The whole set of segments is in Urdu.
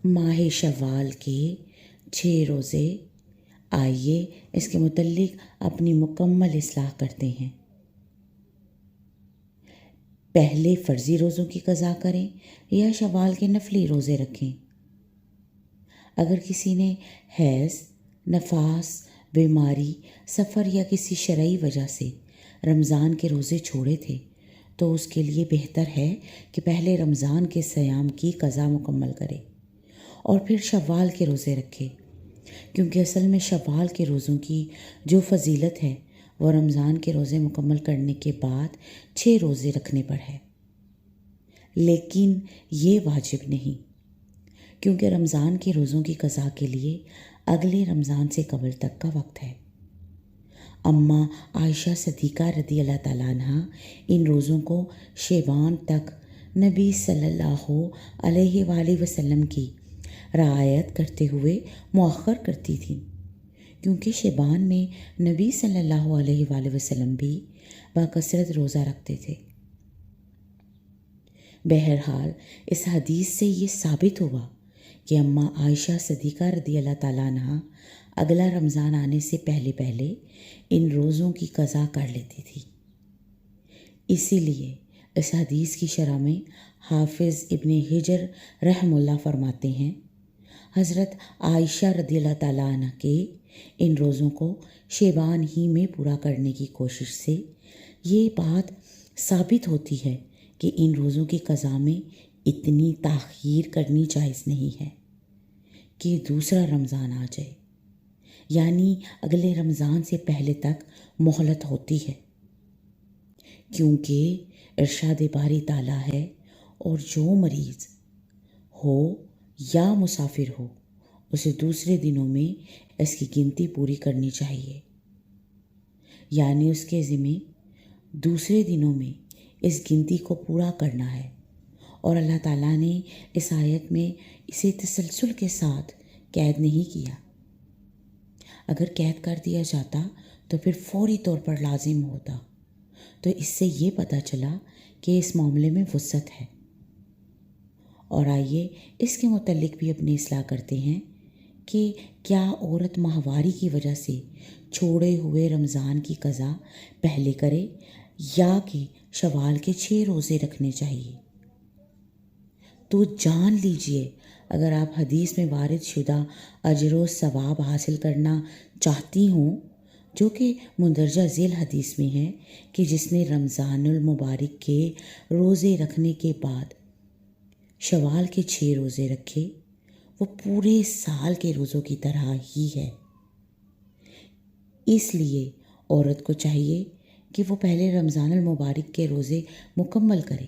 ماہ شوال کے 6 روزے، آئیے اس کے متعلق اپنی مکمل اصلاح کرتے ہیں۔ پہلے فرضی روزوں کی قضا کریں یا شوال کے نفلی روزے رکھیں۔ اگر کسی نے حیض، نفاس، بیماری، سفر یا کسی شرعی وجہ سے رمضان کے روزے چھوڑے تھے تو اس کے لیے بہتر ہے کہ پہلے رمضان کے صیام کی قضا مکمل کرے اور پھر شوال کے روزے رکھے، کیونکہ اصل میں شوال کے روزوں کی جو فضیلت ہے وہ رمضان کے روزے مکمل کرنے کے بعد 6 روزے رکھنے پر ہے، لیکن یہ واجب نہیں، کیونکہ رمضان کے روزوں کی قضا کے لیے اگلے رمضان سے قبل تک کا وقت ہے۔ اماں عائشہ صدیقہ رضی اللہ تعالیٰ عنہ ان روزوں کو شعبان تک نبی صلی اللہ علیہ وآلہ وسلم کی رعایت کرتے ہوئے مؤخر کرتی تھیں، کیونکہ شعبان میں نبی صلی اللہ علیہ وآلہ وسلم بھی بکثرت روزہ رکھتے تھے۔ بہرحال اس حدیث سے یہ ثابت ہوا کہ اماں عائشہ صدیقہ رضی اللہ تعالیٰ عنہ اگلا رمضان آنے سے پہلے ان روزوں کی قضا کر لیتی تھی۔ اسی لیے اس حدیث کی شرح میں حافظ ابن حجر رحمہ اللہ فرماتے ہیں، حضرت عائشہ رضی اللہ تعالیٰ عنہ کے ان روزوں کو شعبان ہی میں پورا کرنے کی کوشش سے یہ بات ثابت ہوتی ہے کہ ان روزوں کی قضا میں اتنی تاخیر کرنی جائز نہیں ہے کہ دوسرا رمضان آ جائے، یعنی اگلے رمضان سے پہلے تک مہلت ہوتی ہے، کیونکہ ارشاد باری تعالیٰ ہے، اور جو مریض ہو یا مسافر ہو اسے دوسرے دنوں میں اس کی گنتی پوری کرنی چاہیے، یعنی اس کے ذمہ دوسرے دنوں میں اس گنتی کو پورا کرنا ہے، اور اللہ تعالیٰ نے اس آیت میں اسے تسلسل کے ساتھ قید نہیں کیا۔ اگر قید کر دیا جاتا تو پھر فوری طور پر لازم ہوتا، تو اس سے یہ پتہ چلا کہ اس معاملے میں وسعت ہے۔ اور آئیے اس کے متعلق بھی اپنی اصلاح کرتے ہیں کہ کیا عورت ماہواری کی وجہ سے چھوڑے ہوئے رمضان کی قضا پہلے کرے یا کہ شوال کے 6 روزے رکھنے چاہیے؟ تو جان لیجئے، اگر آپ حدیث میں وارد شدہ اجر و ثواب حاصل کرنا چاہتی ہوں، جو کہ مندرجہ ذیل حدیث میں ہے کہ جس نے رمضان المبارک کے روزے رکھنے کے بعد شوال کے 6 روزے رکھے وہ پورے سال کے روزوں کی طرح ہی ہے۔ اس لیے عورت کو چاہیے کہ وہ پہلے رمضان المبارک کے روزے مکمل کرے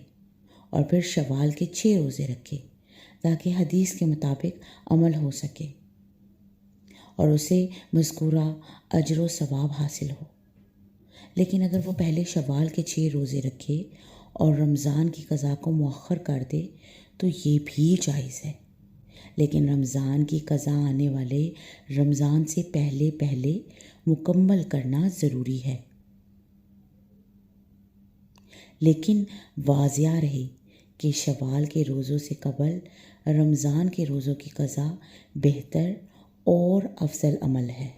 اور پھر شوال کے 6 روزے رکھے، تاکہ حدیث کے مطابق عمل ہو سکے اور اسے مذکورہ اجر و ثواب حاصل ہو۔ لیکن اگر وہ پہلے شوال کے 6 روزے رکھے اور رمضان کی قضا کو مؤخر کر دے تو یہ بھی جائز ہے، لیکن رمضان کی قضا آنے والے رمضان سے پہلے مکمل کرنا ضروری ہے۔ لیکن واضح رہے کہ شوال کے روزوں سے قبل رمضان کے روزوں کی قضا بہتر اور افضل عمل ہے۔